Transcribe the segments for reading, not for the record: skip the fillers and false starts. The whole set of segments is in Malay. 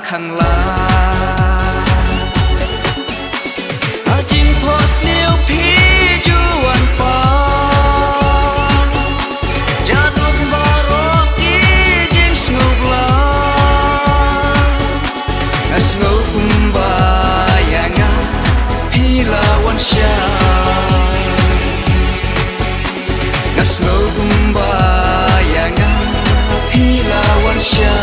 khang la jing pos new pi juan pa jaduk barok ki jing snow la snow kumba yanga pila wan sha snow kumba yanga pila wan sha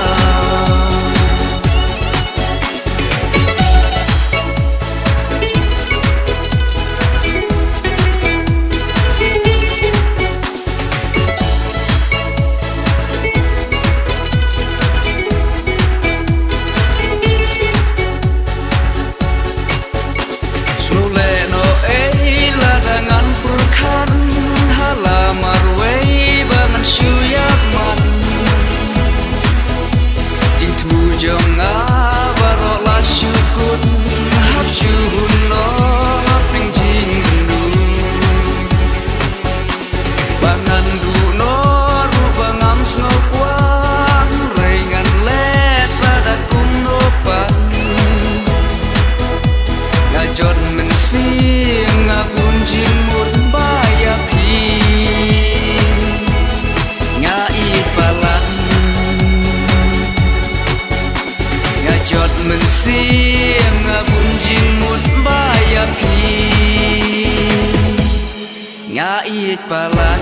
mình xiêm bun jin mut baya pi nga it palat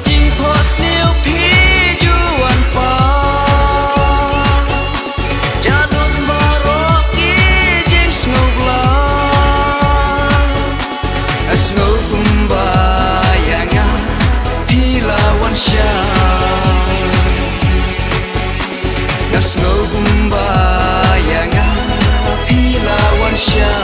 jing pos new pi juan pa jadun barok ki jing snow bla snow kumba yanga pila wan sha snow kumba yanga pila wan sha